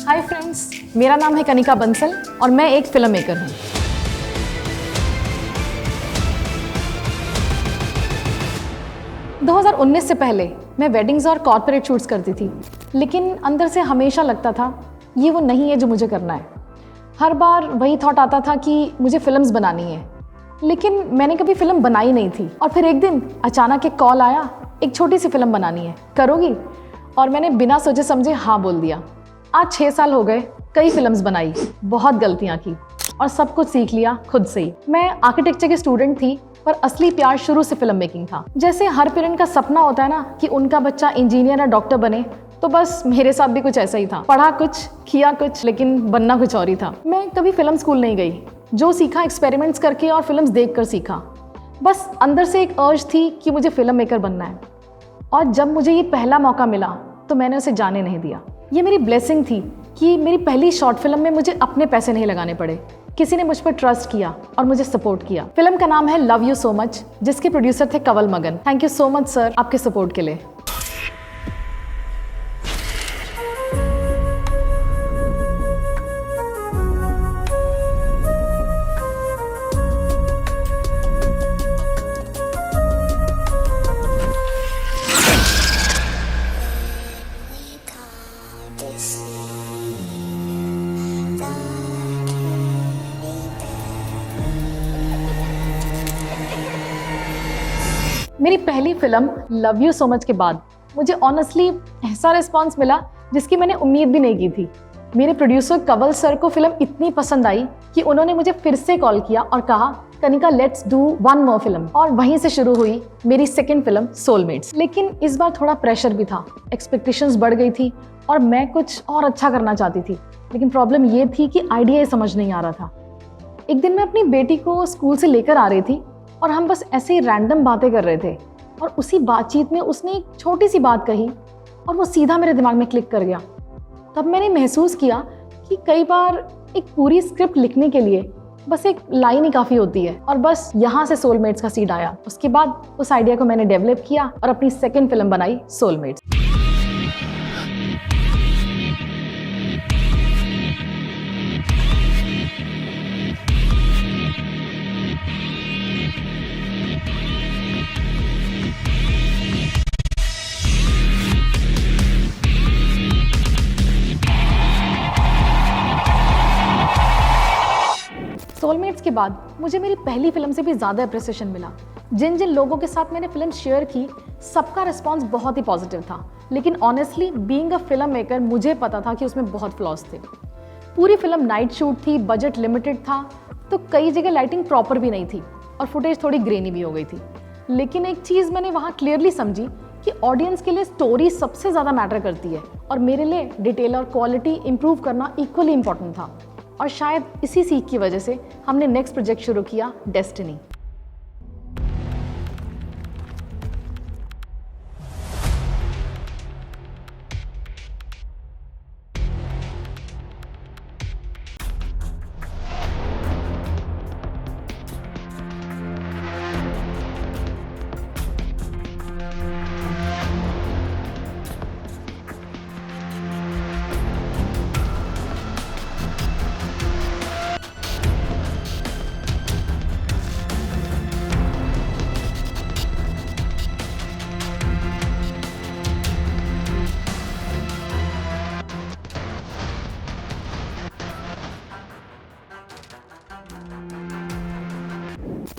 Hi friends, मेरा नाम है कनिका बंसल और मैं एक फिल्म मेकर हूँ। ...2019 से पहले मैं वेडिंग्स और कॉर्पोरेट शूट्स करती थी, लेकिन अंदर से हमेशा लगता था ये वो नहीं है जो मुझे करना है। हर बार वही थॉट आता था कि मुझे फिल्म्स बनानी है, लेकिन मैंने कभी फिल्म बनाई नहीं थी। और फिर एक दिन अचानक एक कॉल आया, एक छोटी सी फिल्म बनानी है, करोगी? और मैंने बिना सोचे समझे हाँ बोल दिया। आज 6 साल हो गए, कई फिल्म्स बनाई, बहुत गलतियाँ की और सब कुछ सीख लिया खुद से ही। मैं आर्किटेक्चर की स्टूडेंट थी, पर असली प्यार शुरू से फिल्म मेकिंग था। जैसे हर पेरेंट का सपना होता है ना कि उनका बच्चा इंजीनियर या डॉक्टर बने, तो बस मेरे साथ भी कुछ ऐसा ही था। पढ़ा कुछ, किया कुछ, लेकिन बनना कुछ और ही था। मैं कभी फिल्म स्कूल नहीं गई, जो सीखा एक्सपेरिमेंट्स करके और फिल्म्स देखकर सीखा। बस अंदर से एक अर्ज थी कि मुझे फिल्म मेकर बनना है, और जब मुझे ये पहला मौका मिला तो मैंने उसे जाने नहीं दिया। ये मेरी ब्लेसिंग थी कि मेरी पहली शॉर्ट फिल्म में मुझे अपने पैसे नहीं लगाने पड़े। किसी ने मुझ पर ट्रस्ट किया और मुझे सपोर्ट किया। फिल्म का नाम है लव यू सो मच, जिसके प्रोड्यूसर थे कंवल मगन। Thank you so much sir, आपके सपोर्ट के लिए। मेरी पहली film love you so much के बाद मुझे ऑनेस्टली ऐसा रिस्पांस मिला जिसकी मैंने उम्मीद भी नहीं की थी। मेरे प्रोड्यूसर कंवल सर को फिल्म इतनी पसंद आई कि उन्होंने मुझे फिर से कॉल किया और कहा, Kanika let's do one more film. और वहीं से शुरू हुई मेरी सेकंड फिल्म सोलमेट्स। लेकिन इस बार थोड़ा प्रेशर भी था, एक्सपेक्टेशंस बढ़ गई थी और मैं कुछ और अच्छा करना चाहती थी। लेकिन प्रॉब्लम ये थी कि आइडिया ही समझ नहीं आ रहा था। एक दिन मैं अपनी बेटी को स्कूल से लेकर आ रही थी और हम बस ऐसे ही रैंडम बातें कर रहे थे, और उसी बातचीत में उसने एक छोटी सी बात कही और वो सीधा मेरे दिमाग में क्लिक कर गया। तब मैंने महसूस किया कि कई बार एक पूरी स्क्रिप्ट लिखने के लिए बस एक लाइन ही काफ़ी होती है। और बस यहाँ से सोलमेट्स का सीड आया। उसके बाद उस आइडिया को मैंने डेवलप किया और अपनी सेकेंड फिल्म बनाई सोलमेट्स। सोलमेट्स के बाद मुझे मेरी पहली फिल्म से भी ज़्यादा अप्रिसिएशन मिला। जिन जिन लोगों के साथ मैंने फिल्म शेयर की, सबका रिस्पांस बहुत ही पॉजिटिव था। लेकिन honestly being a film maker, मुझे पता था कि उसमें बहुत फ्लॉज थे। पूरी फिल्म नाइट शूट थी, बजट लिमिटेड था, तो कई जगह लाइटिंग प्रॉपर भी नहीं थी और फुटेज थोड़ी ग्रेनी भी हो गई थी। लेकिन एक चीज़ मैंने वहाँ क्लियरली समझी कि ऑडियंस के लिए स्टोरी सबसे ज़्यादा मैटर करती है, और मेरे लिए डिटेल और क्वालिटी इंप्रूव करना इक्वली इंपॉर्टेंट था। और शायद इसी सीख की वजह से हमने नेक्स्ट प्रोजेक्ट शुरू किया, डेस्टिनी।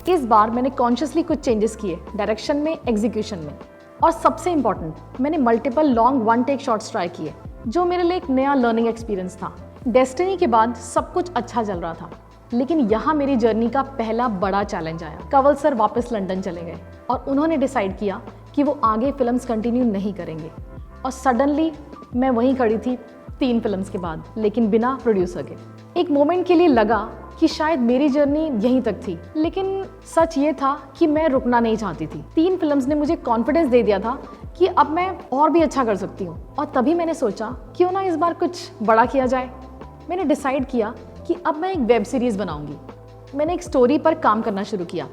इस बार मैंने कॉन्शियसली कुछ चेंजेस किए, डायरेक्शन में, एग्जीक्यूशन में, और सबसे इंपॉर्टेंट मैंने multiple long one take shots try किए, जो मेरे लिए एक नया लर्निंग एक्सपीरियंस था। डेस्टिनी के बाद सब कुछ अच्छा चल रहा था, लेकिन यहाँ मेरी जर्नी का पहला बड़ा चैलेंज आया। कंवल सर वापस लंदन चले गए और उन्होंने डिसाइड किया कि वो आगे फिल्म्स कंटिन्यू नहीं करेंगे। और सडनली मैं वहीं खड़ी थी 3 फिल्म्स के बाद, लेकिन बिना प्रोड्यूसर के। एक मोमेंट के लिए लगा कि शायद मेरी जर्नी यहीं तक थी, लेकिन सच ये था कि मैं रुकना नहीं चाहती थी। 3 फिल्म्स ने मुझे कॉन्फिडेंस दे दिया था कि अब मैं और भी अच्छा कर सकती हूँ। और तभी मैंने सोचा क्यों ना इस बार कुछ बड़ा किया जाए। मैंने डिसाइड किया कि अब मैं एक वेब सीरीज़ बनाऊंगी। मैंने एक स्टोरी पर काम करना शुरू किया।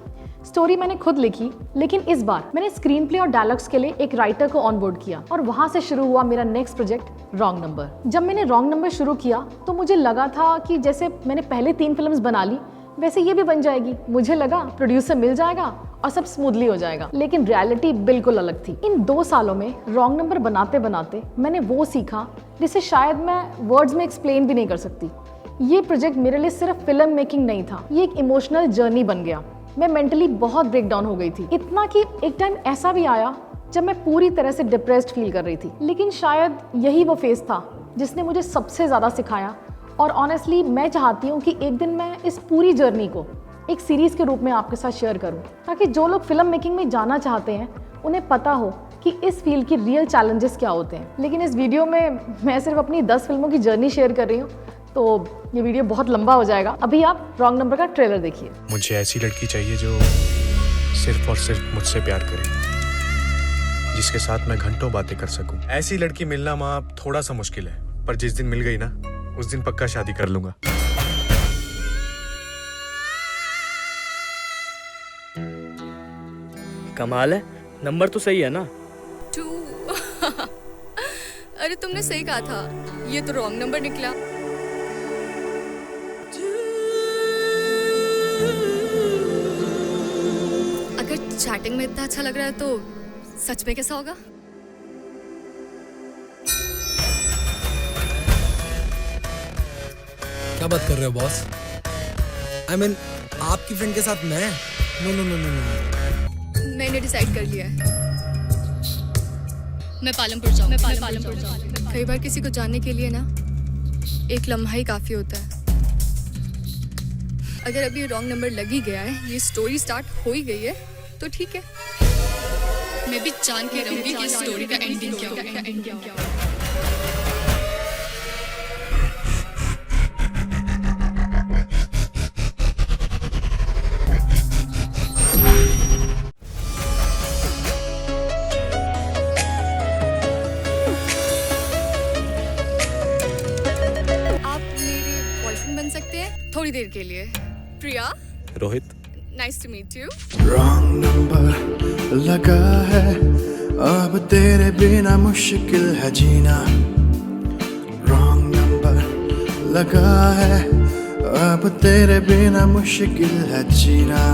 स्टोरी मैंने खुद लिखी, लेकिन इस बार मैंने स्क्रीन प्ले और डायलॉग्स के लिए एक राइटर को ऑन बोर्ड किया और वहां से शुरू हुआ मेरा नेक्स्ट प्रोजेक्ट रॉन्ग नंबर। जब मैंने रॉन्ग नंबर शुरू किया तो मुझे लगा था कि जैसे मैंने पहले 3 फिल्म्स बना ली वैसे ये भी बन जाएगी। मुझे लगा प्रोड्यूसर मिल जाएगा और सब स्मूथली हो जाएगा, लेकिन रियलिटी बिल्कुल अलग थी। इन 2 सालों में रॉन्ग नंबर बनाते बनाते मैंने वो सीखा जिसे शायद मैं वर्ड्स में एक्सप्लेन भी नहीं कर सकती। ये प्रोजेक्ट मेरे लिए सिर्फ फिल्म मेकिंग नहीं था, ये एक इमोशनल जर्नी बन गया। मैं मेंटली बहुत ब्रेक डाउन हो गई थी, इतना कि एक टाइम ऐसा भी आया जब मैं पूरी तरह से डिप्रेस्ड फील कर रही थी। लेकिन शायद यही वो फेज था जिसने मुझे सबसे ज़्यादा सिखाया। और ऑनेस्टली मैं चाहती हूँ कि एक दिन मैं इस पूरी जर्नी को एक सीरीज़ के रूप में आपके साथ शेयर करूँ, ताकि जो लोग फिल्म मेकिंग में जाना चाहते हैं उन्हें पता हो कि इस फील्ड की रियल चैलेंजेस क्या होते हैं। लेकिन इस वीडियो में मैं सिर्फ अपनी 10 फिल्मों की जर्नी शेयर कर रही हूँ, तो ये वीडियो बहुत लंबा हो जाएगा। अभी आप रॉन्ग नंबर का ट्रेलर देखिए। मुझे ऐसी लड़की चाहिए जो सिर्फ और सिर्फ मुझसे प्यार करे, जिसके साथ मैं घंटों बातें कर सकूं। ऐसी लड़की मिलना माँ थोड़ा सा मुश्किल है, पर जिस दिन मिल गई ना उस दिन पक्का शादी कर लूंगा। कमाल है, नंबर तो सही है ना? 2 अरे तुमने सही कहा था, ये तो रॉन्ग नंबर निकला। अगर चैटिंग में इतना अच्छा लग रहा है तो सच में कैसा होगा? क्या बात कर रहे हो बॉस? I mean, आपकी फ्रेंड के साथ मैं? No no no no no. मैंने डिसाइड कर लिया है, मैं पालमपुर जाऊँ। कई बार किसी को जानने के लिए ना एक लम्हा ही काफी होता है। अगर अभी रॉन्ग नंबर लग ही गया है, ये स्टोरी स्टार्ट हो ही गई है, तो ठीक है। मैं भी जान के रहूंगी कि स्टोरी का एंडिंग क्या होगा। बन सकते हैं थोड़ी देर के लिए। Priya, Rohit, nice to meet you. Wrong number लगा है, अब तेरे बिना मुश्किल है जीना। रॉन्ग नंबर लगा है, अब तेरे बिना मुश्किल है जीना।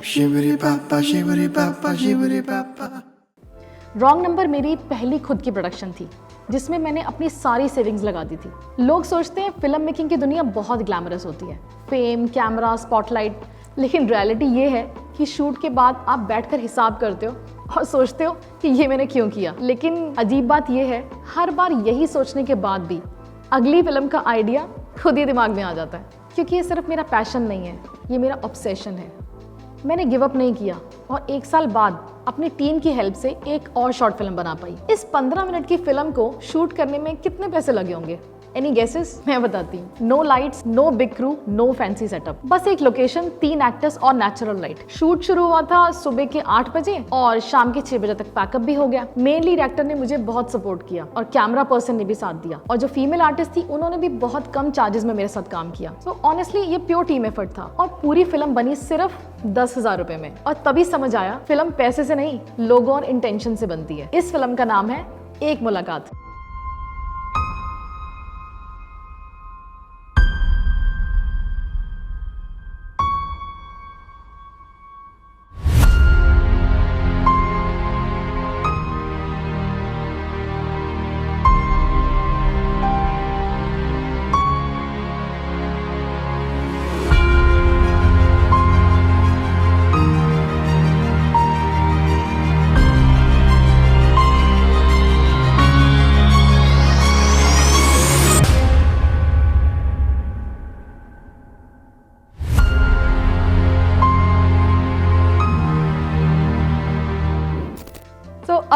शिवरी पापा शिवरी पापा शिवरी पापा। रॉन्ग नंबर मेरी पहली खुद की प्रोडक्शन थी जिसमें मैंने अपनी सारी सेविंग्स लगा दी थी। लोग सोचते हैं फिल्म मेकिंग की दुनिया बहुत ग्लैमरस होती है, फेम, कैमरा, स्पॉटलाइट, लेकिन रियलिटी ये है कि शूट के बाद आप बैठकर हिसाब करते हो और सोचते हो कि ये मैंने क्यों किया। लेकिन अजीब बात ये है, हर बार यही सोचने के बाद भी अगली फिल्म का आइडिया खुद ही दिमाग में आ जाता है, क्योंकि ये सिर्फ मेरा पैशन नहीं है, ये मेरा ऑब्सेशन है। मैंने गिव अप नहीं किया और 1 साल बाद अपनी टीम की हेल्प से एक और शॉर्ट फिल्म बना पाई। इस 15 मिनट की फिल्म को शूट करने में कितने पैसे लगे होंगे? Any guesses? मैं बताती हूँ। No lights, no big crew, no fancy setup, बस एक लोकेशन, 3 एक्टर्स और नेचुरल लाइट। शूट शुरू हुआ था सुबह के 8 बजे और शाम के 6 बजे तक पैकअप भी हो गया। मेन लीड एक्टर ने मुझे बहुत सपोर्ट किया और कैमरा पर्सन ने भी साथ दिया, और जो फीमेल आर्टिस्ट थी उन्होंने भी बहुत कम चार्जेस में मेरे साथ काम किया। तो ऑनेस्टली ये प्योर टीम एफर्ट था और पूरी फिल्म बनी सिर्फ 10,000 रुपए में। और तभी समझ आया फिल्म पैसे से नहीं, लोगों और इंटेंशन से बनती है। इस फिल्म का नाम है एक मुलाकात।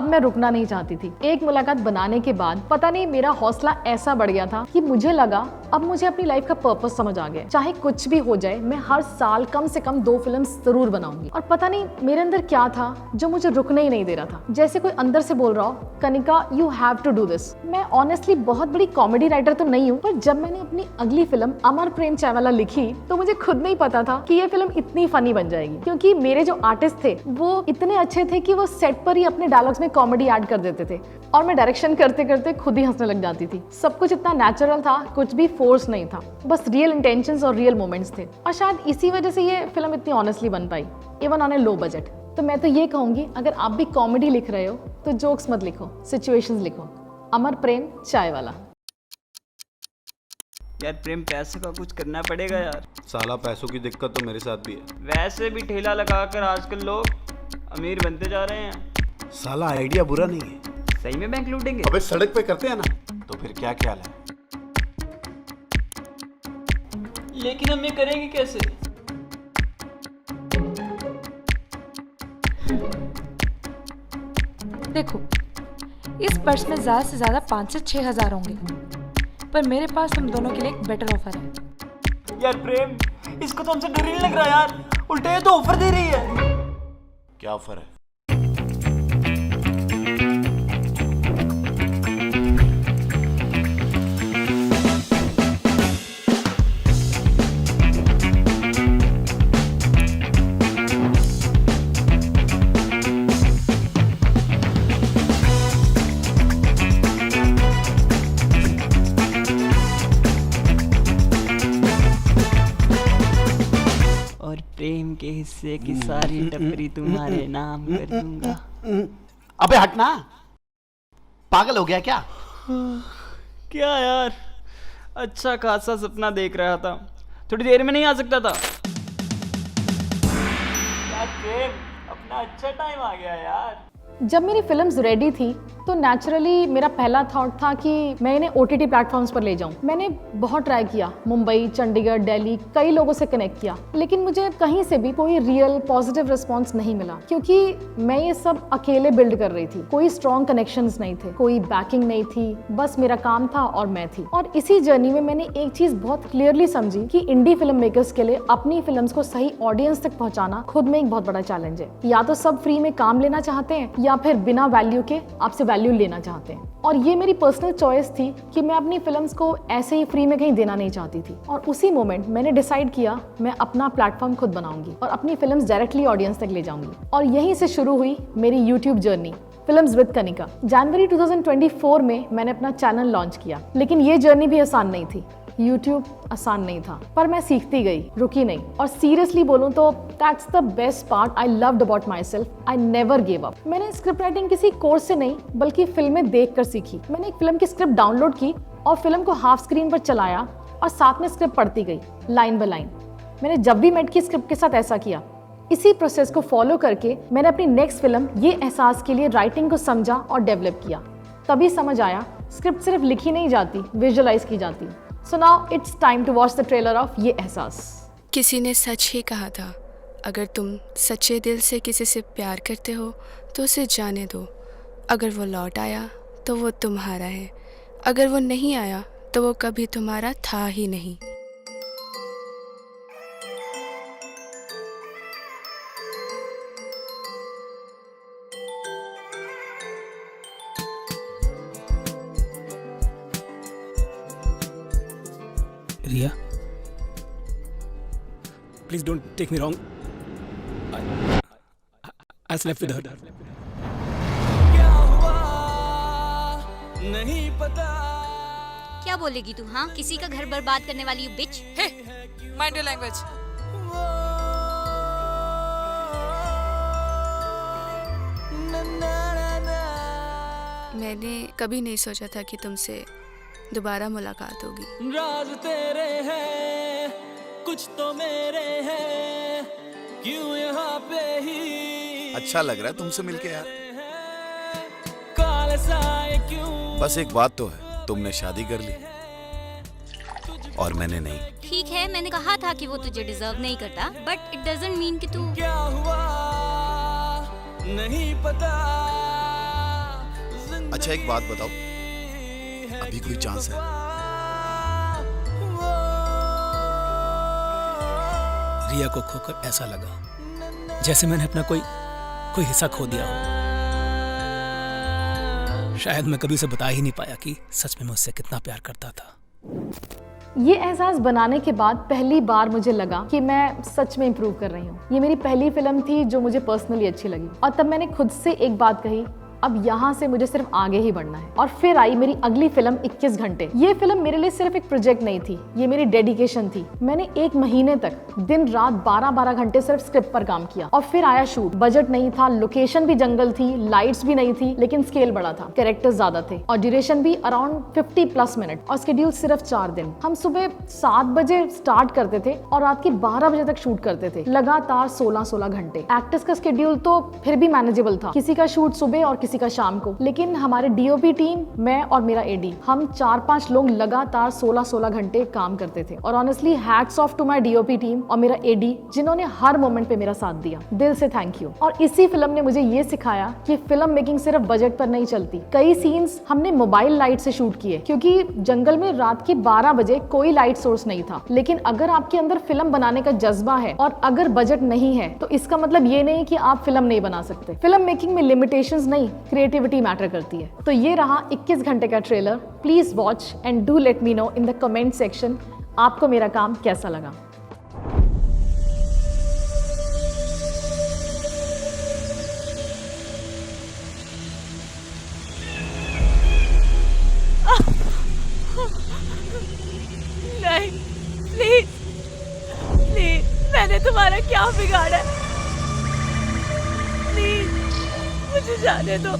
अब मैं रुकना नहीं चाहती थी। एक मुलाकात बनाने के बाद पता नहीं मेरा हौसला ऐसा बढ़ गया था कि मुझे लगा अब मुझे अपनी लाइफ का पर्पस समझ आ गया। चाहे कुछ भी हो जाए, मैं हर साल कम से कम 2 फिल्म जरूर बनाऊंगी। और पता नहीं मेरे अंदर क्या था जो मुझे रुकने ही नहीं दे रहा था। जैसे कोई अंदर से बोल रहा हो, Kanika you have to do this. मैं ऑनेस्टली बहुत बड़ी कॉमेडी राइटर तो नहीं हूँ, पर जब मैंने अपनी अगली फिल्म अमर प्रेम चायवाला लिखी तो मुझे खुद नहीं पता था कि ये फिल्म इतनी फनी बन जाएगी, क्योंकि मेरे जो आर्टिस्ट थे वो इतने अच्छे थे कि वो सेट पर ही अपने डायलॉग्स में कॉमेडी ऐड कर देते थे और मैं डायरेक्शन करते करते खुद ही हंसने लग जाती थी। सब कुछ इतना नेचुरल था, कुछ भी फोर्स नहीं था, बस रियल इंटेंशंस और रियल मोमेंट्स थे। और शायद इसी वजह से ये फिल्म इतनी ऑनेस्टली बन पाई, even on a low budget. तो मैं तो ये कहूंगी, अगर आप भी कॉमेडी लिख रहे हो तो जोक्स मत लिखो, सिचुएशंस लिखो। अमर प्रेम चायवाला। यार प्रेम, पैसे का कुछ करना पड़ेगा यार। साला पैसों की दिक्कत तो मेरे साथ भी है। वैसे भी ठेला लगाकर आजकल लोग अमीर बनते जा रहे हैं। साला आइडिया बुरा नहीं है। सही में बैंक लूटेंगे? अबे सड़क पे करते हैं ना, तो फिर क्या ख्याल है? लेकिन हम ये करेंगे कैसे? देखो, इस पर्स में ज़्यादा से ज़्यादा 5 से 6 हज़ार होंगे, पर मेरे पास तुम दोनों के लिए एक बेटर ऑफर है। यार प्रेम, इसको तो हमसे डर ही नहीं लग रहा यार, उल्टे ये तो ऑफर दे रही है। क्या ऑफर है? और प्रेम के हिस्से की सारी टपरी तुम्हारे नाम कर दूंगा। अबे हटना, पागल हो गया क्या? क्या यार, अच्छा खासा सपना देख रहा था, थोड़ी देर में नहीं आ सकता था? यार प्रेम, अपना अच्छा टाइम आ गया यार। जब मेरी फिल्म्स रेडी थी तो नेचुरली मेरा पहला थॉट था कि मैं इन्हें OTT प्लेटफॉर्म्स पर ले जाऊं। मैंने बहुत ट्राई किया, मुंबई, चंडीगढ़, दिल्ली, कई लोगों से कनेक्ट किया, लेकिन मुझे कहीं से भी कोई रियल पॉजिटिव रिस्पांस नहीं मिला, क्योंकि मैं ये सब अकेले बिल्ड कर रही थी। कोई स्ट्रॉन्ग कनेक्शंस नहीं थे, कोई बैकिंग नहीं थी, बस मेरा काम था और मैं थी। और इसी जर्नी में मैंने एक चीज बहुत क्लियरली समझी कि इंडी फिल्म मेकर्स के लिए अपनी फिल्म्स को सही ऑडियंस तक पहुंचाना खुद में एक बहुत बड़ा चैलेंज है। या तो सब फ्री में काम लेना चाहते हैं या फिर बिना वैल्यू के आपसे वैल्यू लेना चाहते हैं। और ये मेरी पर्सनल चॉइस थी कि मैं अपनी फिल्म्स को ऐसे ही फ्री में कहीं देना नहीं चाहती थी। और उसी मोमेंट मैंने डिसाइड किया मैं अपना प्लेटफॉर्म खुद बनाऊंगी और अपनी फिल्म्स डायरेक्टली ऑडियंस तक ले जाऊंगी। और यहीं से शुरू हुई मेरी YouTube journey, films with Kanika. जनवरी 2024 में मैंने अपना चैनल लॉन्च किया, लेकिन ये जर्नी भी आसान नहीं थी। YouTube आसान नहीं था, पर मैं सीखती गई, रुकी नहीं। और सीरियसली बोलूं तो that's the best part I loved about my self. I never give up. मैंने स्क्रिप्ट राइटिंग किसी कोर्स से नहीं बल्कि फिल्में देख कर सीखी। मैंने एक फिल्म की स्क्रिप्ट डाउनलोड की और फिल्म को हाफ स्क्रीन पर चलाया और साथ में स्क्रिप्ट पढ़ती गई लाइन बाय लाइन। मैंने जब भी मेट की स्क्रिप्ट के साथ ऐसा किया। इसी प्रोसेस को फॉलो करके मैंने अपनी नेक्स्ट फिल्म ये एहसास के लिए राइटिंग को समझा और डेवलप किया। तभी समझ आया स्क्रिप्ट सिर्फ लिखी नहीं जाती, विजुअलाइज की जाती। So now it's time to watch the trailer of ये एहसास। किसी ने सच ही कहा था, अगर तुम सच्चे दिल से किसी से प्यार करते हो तो उसे जाने दो। अगर वो लौट आया तो वो तुम्हारा है, अगर वो नहीं आया तो वो कभी तुम्हारा था ही नहीं। Riya, please don't take me wrong. I slept with her. नहीं पता। क्या बोलेगी तू? हाँ, किसी का घर बर्बाद करने वाली you beach. Mind your language. मैंने कभी नहीं सोचा था कि तुमसे दोबारा मुलाकात होगी। राज तेरे हैं, कुछ तो मेरे हैं, क्यों यहाँ पे ही। अच्छा लग रहा है तुमसे मिलके यार। काले साए क्यों। बस एक बात तो है, तुमने शादी कर ली और मैंने नहीं। ठीक है, मैंने कहा था कि वो तुझे डिजर्व नहीं करता, बट इट डजंट मीन कि तू। क्या हुआ नहीं पता, अच्छा एक बात बताओ, अभी कोई चांस है? रिया को खोकर ऐसा लगा जैसे मैंने अपना कोई हिस्सा खो दिया हो। शायद मैं कभी उसे बता ही नहीं पाया कि सच में मैं उससे कितना प्यार करता था। ये एहसास बनाने के बाद पहली बार मुझे लगा कि मैं सच में इम्प्रूव कर रही हूँ। ये मेरी पहली फिल्म थी जो मुझे पर्सनली अच्छी लगी और तब मैंने खुद से एक बात कही, अब यहाँ से मुझे सिर्फ आगे ही बढ़ना है। और फिर आई मेरी अगली फिल्म 21 घंटे। ये फिल्म मेरे लिए सिर्फ एक प्रोजेक्ट नहीं थी, ये मेरी डेडिकेशन थी। मैंने 1 महीने तक दिन रात 12-12 घंटे सिर्फ स्क्रिप्ट पर काम किया और फिर आया शूट। बजट नहीं था, लोकेशन भी जंगल थी, लाइट्स भी नहीं थी, लेकिन स्केल बड़ा था, कैरेक्टर्स ज्यादा थे और ड्यूरेशन भी अराउंड 50+ मिनट और शेड्यूल सिर्फ 4 दिन। हम सुबह 7 बजे स्टार्ट करते थे और रात के 12 बजे तक शूट करते थे, लगातार 16-16 घंटे। एक्टर्स का शेड्यूल तो फिर भी मैनेजेबल था, किसी का शूट सुबह और किसी का शाम को, लेकिन हमारे डीओपी टीम, मैं और मेरा एडी, हम 4-5 लोग लगातार 16-16 घंटे काम करते थे। और honestly hats off to my DOP team और मेरा एडी, जिन्होंने हर मोमेंट पे मेरा साथ दिया। दिल से थैंक यू। और इसी फिल्म ने मुझे ये सिखाया कि फिल्म मेकिंग सिर्फ बजट पर नहीं चलती। कई सीन्स हमने मोबाइल लाइट से शूट किए क्योंकि जंगल में रात के 12 बजे कोई लाइट सोर्स नहीं था। लेकिन अगर आपके अंदर फिल्म बनाने का जज्बा है और अगर बजट नहीं है तो इसका मतलब ये नहीं कि आप फिल्म नहीं बना सकते। फिल्म मेकिंग में लिमिटेशंस नहीं, क्रिएटिविटी मैटर करती है। तो ये रहा 21 घंटे का trailer. Please watch and do let me know in the comment section आपको मेरा काम कैसा लगा। नहीं, प्लीज प्लीज, मैंने तुम्हारा क्या बिगाड़ा है? प्लीज मुझे जाने दो।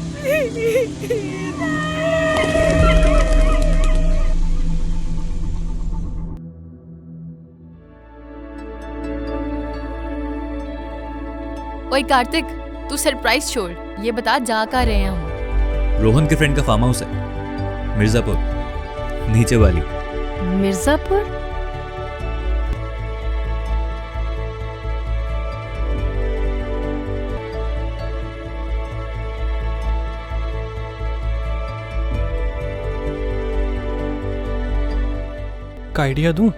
ओए कार्तिक, तू सरप्राइज छोड़, ये बता जा कहाँ रहे हैं हम? रोहन के फ्रेंड का फार्म हाउस है, मिर्जापुर, नीचे वाली। मिर्जापुर? का आइडिया दूं?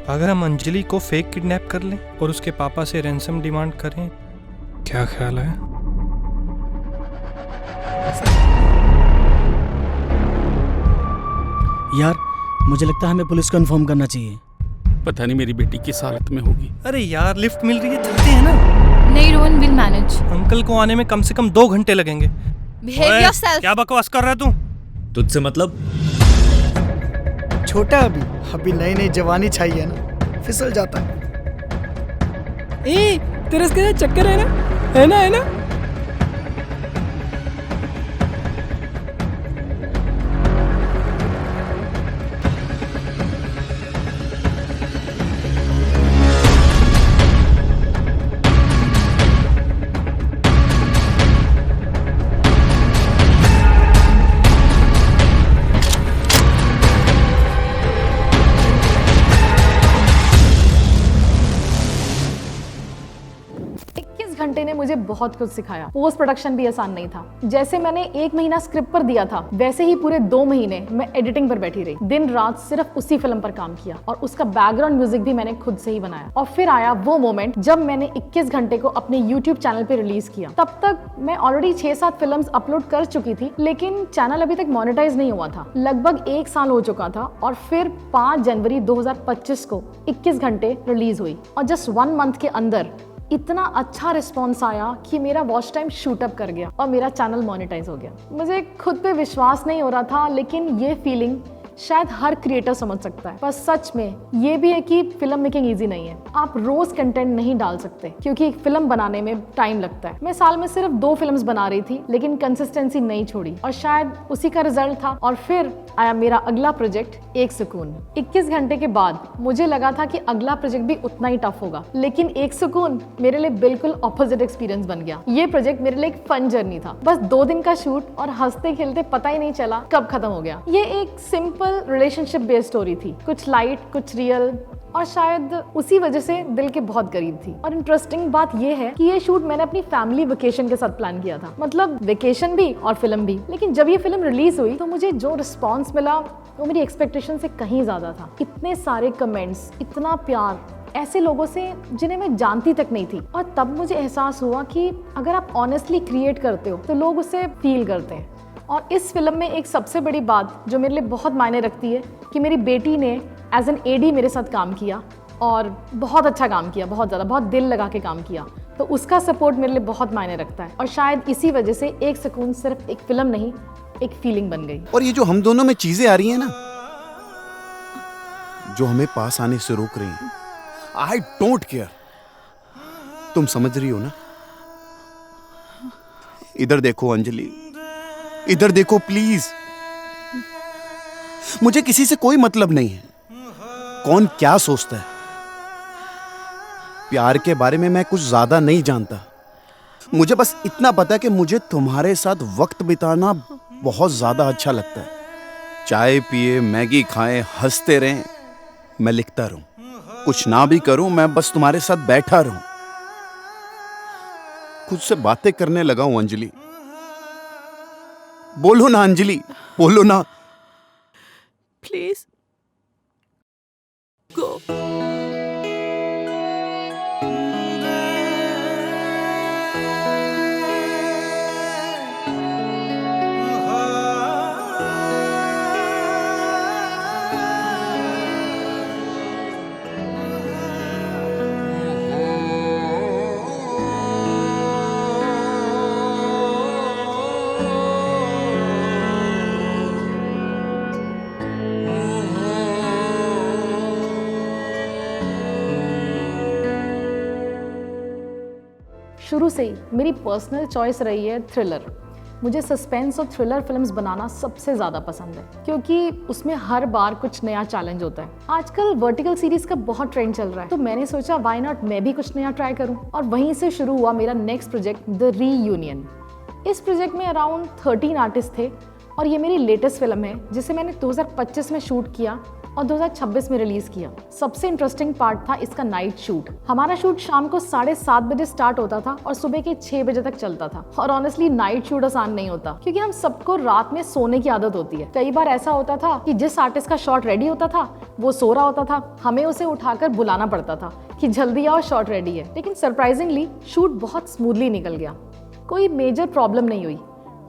अगर हम अंजलि को फेक किडनैप कर लें और उसके पापा से रैंसम डिमांड करें, क्या ख्याल है? यार मुझे लगता है हमें पुलिस को इन्फॉर्म करना चाहिए। पता नहीं मेरी बेटी किस हालत में होगी। अरे यार लिफ्ट मिल रही है, चलते हैं ना। नहीं रोहन, विल मैनेज। अंकल को आने में कम से कम 2 घंटे लगेंगे। Behave yourself. क्या बकवास कर रहा तू? तुझसे मतलब? छोटा अभी नई नई जवानी छाई है ना, फिसल जाता है। ए तेरे इसके चक्कर है ना, है ना, है ना? घंटे ने मुझे बहुत कुछ सिखाया। पोस्ट प्रोडक्शन भी आसान नहीं था। जैसे मैंने 1 महीना स्क्रिप्ट पर दिया था, वैसे ही पूरे 2 महीने मैं एडिटिंग पर बैठी रही, दिन रात सिर्फ उसी फिल्म पर काम किया और उसका बैकग्राउंड म्यूजिक भी मैंने खुद से ही बनाया। और फिर आया वो मोमेंट जब मैंने 21 घंटे को अपने यूट्यूब चैनल पे रिलीज किया। तब तक मैं ऑलरेडी 6-7 फिल्म्स अपलोड कर चुकी थी, लेकिन चैनल अभी तक मोनेटाइज नहीं हुआ था। लगभग 1 साल हो चुका था और फिर 5 जनवरी 2025 को 21 घंटे रिलीज हुई और जस्ट 1 मंथ के अंदर इतना अच्छा रिस्पॉन्स आया कि मेरा वॉच टाइम शूट अप कर गया और मेरा चैनल मोनेटाइज हो गया। मुझे खुद पे विश्वास नहीं हो रहा था, लेकिन ये फीलिंग शायद हर क्रिएटर समझ सकता है। पर सच में ये भी है कि फिल्म मेकिंग इजी नहीं है। आप रोज कंटेंट नहीं डाल सकते क्योंकि एक फिल्म बनाने में टाइम लगता है। मैं साल में सिर्फ 2 फिल्म्स बना रही थी, लेकिन कंसिस्टेंसी नहीं छोड़ी और शायद उसी का रिजल्ट था। और फिर आया मेरा अगला प्रोजेक्ट एक सुकून। 21 घंटे के बाद मुझे लगा था कि अगला प्रोजेक्ट भी उतना ही टफ होगा, लेकिन एक सुकून मेरे लिए बिल्कुल ऑपोजिट एक्सपीरियंस बन गया। ये प्रोजेक्ट मेरे लिए एक फन जर्नी था। बस 2 दिन का शूट और हंसते खेलते पता ही नहीं चला कब खत्म हो गया। ये एक सिंपल रिलेशनशिप बेस्ड स्टोरी थी, कुछ लाइट, कुछ रियल, और शायद उसी वजह से दिल के बहुत करीब थी। और इंटरेस्टिंग बात यह है कि ये शूट मैंने अपनी फैमिली वेकेशन के साथ प्लान किया था, मतलब वेकेशन भी और फिल्म भी। लेकिन जब ये फिल्म रिलीज हुई तो मुझे जो रिस्पॉन्स मिला वो मेरी एक्सपेक्टेशन से कहीं ज़्यादा था। इतने सारे कमेंट्स, इतना प्यार, ऐसे लोगों से जिन्हें मैं जानती तक नहीं थी। और तब मुझे एहसास हुआ कि अगर आप ऑनेस्टली क्रिएट करते हो तो लोग उसे फील करते हैं। और इस फिल्म में एक सबसे बड़ी बात जो मेरे लिए बहुत मायने रखती है कि मेरी बेटी ने एज एन एडी मेरे साथ काम किया और बहुत अच्छा काम किया, बहुत ज़्यादा, बहुत दिल लगा के काम किया। तो उसका सपोर्ट मेरे लिए बहुत मायने रखता है। और शायद इसी वजह से एक सुकून सिर्फ एक फिल्म नहीं, एक फीलिंग बन गई। और ये जो हम दोनों में चीजें आ रही हैं ना, जो हमें पास आने से रोक रही हैं, आई डोंट केयर। तुम समझ रही हो ना? इधर देखो अंजलि, इधर देखो प्लीज। मुझे किसी से कोई मतलब नहीं है कौन क्या सोचता है। प्यार के बारे में मैं कुछ ज्यादा नहीं जानता। मुझे बस इतना पता है कि मुझे तुम्हारे साथ वक्त बिताना बहुत ज्यादा अच्छा लगता है। चाय पिए, मैगी खाएं, हंसते रहें, मैं लिखता रहूं, कुछ ना भी करूं, मैं बस तुम्हारे साथ बैठा रहूं। खुद से बातें करने लगा हूं अंजलि। बोलो ना अंजलि, बोलो ना प्लीज गो। शुरू से ही मेरी पर्सनल चॉइस रही है थ्रिलर। मुझे सस्पेंस और थ्रिलर फिल्म्स बनाना सबसे ज़्यादा पसंद है क्योंकि उसमें हर बार कुछ नया चैलेंज होता है। आजकल वर्टिकल सीरीज का बहुत ट्रेंड चल रहा है, तो मैंने सोचा व्हाई नॉट मैं भी कुछ नया ट्राई करूं। और वहीं से शुरू हुआ मेरा नेक्स्ट प्रोजेक्ट, द रीयूनियन। इस प्रोजेक्ट में अराउंड 13 आर्टिस्ट थे और ये मेरी लेटेस्ट फिल्म है जिसे मैंने 2025 में शूट किया और 2026 में रिलीज किया। सबसे इंटरेस्टिंग पार्ट था इसका नाइट शूट। हमारा शूट शाम को 7:30 बजे स्टार्ट होता था और सुबह के 6 बजे तक चलता था। और ऑनेस्टली नाइट शूट आसान नहीं होता क्योंकि हम सबको रात में सोने की आदत होती है। कई बार ऐसा होता था कि जिस आर्टिस्ट का शॉट रेडी होता था वो सो रहा होता था, हमें उसे उठाकर बुलाना पड़ता था कि जल्दी आओ, शॉट रेडी है। लेकिन सरप्राइजिंगली शूट बहुत स्मूथली निकल गया, कोई मेजर प्रॉब्लम नहीं हुई।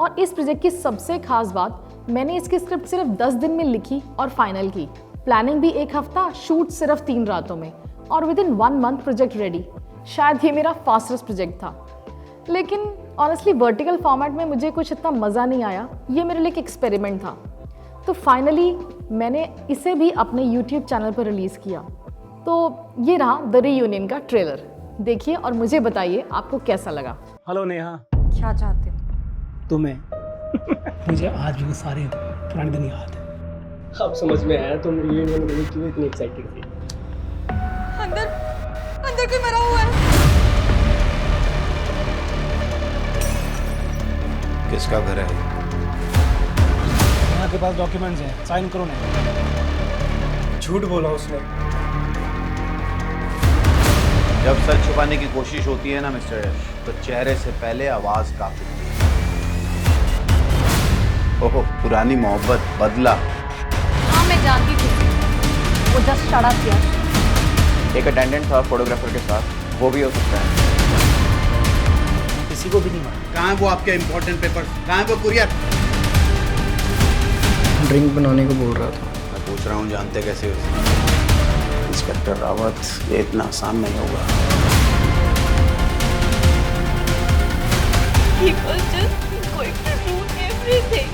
और इस प्रोजेक्ट की सबसे खास बात, मैंने इसकी स्क्रिप्ट सिर्फ 10 दिन में लिखी और फाइनल की। प्लानिंग भी 1 हफ्ता, शूट सिर्फ 3 रातों में, और with in 1 month project ready. शायद ये मेरा फास्टेस्ट प्रोजेक्ट था। लेकिन ऑनेस्टली वर्टिकल फॉर्मेट में मुझे कुछ इतना मज़ा नहीं आया, ये मेरे लिए एक एक्सपेरिमेंट था। तो फाइनली मैंने इसे भी अपने यूट्यूब चैनल पर रिलीज़ किया। तो ये रहा द रीयूनियन का ट्रेलर, देखिए और मुझे बताइए आपको कैसा लगा। हेलो नेहा, क्या चाहते हो? तुम्हें मुझे आज भी वो सारे पुराने दिन याद है। अब समझ में आया तुम रियूनियन के लिए क्यों इतनी एक्साइटेड थी। अंदर अंदर कोई मरा हुआ है। किसका घर है? यहाँ के पास डॉक्यूमेंट्स हैं, साइन करो ना। झूठ बोला उसने। जब सच छुपाने की कोशिश होती है ना मिस्टर यश, तो चेहरे से पहले आवाज काफी होती है। ओहो, पुरानी मोहब्बत, बदला। हाँ मैं जानती थी, वो जस्ट शट अप किया। एक अटेंडेंट था फोटोग्राफर के साथ, वो भी हो सकता है। किसी को भी नहीं मारा। कहाँ है वो आपके इंपॉर्टेंट पेपर? कहाँ है वो कुरियर? ड्रिंक बनाने को बोल रहा था। मैं पूछ रहा हूँ, जानते कैसे हो? इंस्पेक्टर रावत, ये इतना आसान नहीं होगा। He was just going to ruin everything.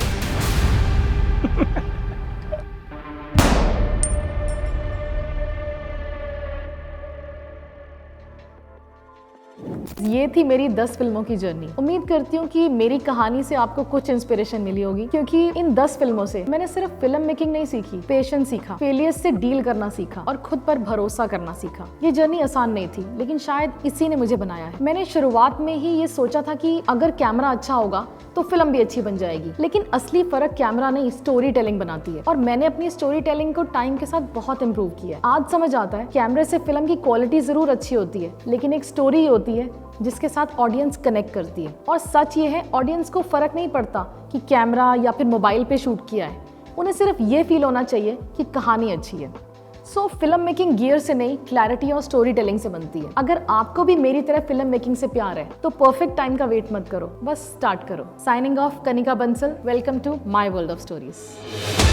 ये थी मेरी 10 फिल्मों की जर्नी। उम्मीद करती हूँ कि मेरी कहानी से आपको कुछ इंस्पिरेशन मिली होगी, क्योंकि इन 10 फिल्मों से मैंने सिर्फ फिल्म मेकिंग नहीं सीखी, पेशेंस सीखा, फेलियर्स से डील करना सीखा और खुद पर भरोसा करना सीखा। ये जर्नी आसान नहीं थी, लेकिन शायद इसी ने मुझे बनाया है। मैंने शुरुआत में ही ये सोचा था कि अगर कैमरा अच्छा होगा तो फिल्म भी अच्छी बन जाएगी, लेकिन असली फर्क कैमरा नहीं, स्टोरी टेलिंग बनाती है। और मैंने अपनी स्टोरी टेलिंग को टाइम के साथ बहुत इंप्रूव किया है। आज समझ आता है कैमरे से फिल्म की क्वालिटी जरूर अच्छी होती है, लेकिन एक स्टोरी होती है जिसके साथ ऑडियंस कनेक्ट करती है। और सच ये है, ऑडियंस को फर्क नहीं पड़ता कि कैमरा या फिर मोबाइल पे शूट किया है, उन्हें सिर्फ ये फील होना चाहिए कि कहानी अच्छी है। सो फिल्म मेकिंग गियर से नहीं, क्लैरिटी और स्टोरी टेलिंग से बनती है। अगर आपको भी मेरी तरह फिल्म मेकिंग से प्यार है तो परफेक्ट टाइम का वेट मत करो, बस स्टार्ट करो। Signing off, Kanika Bansal. Welcome to my world of stories.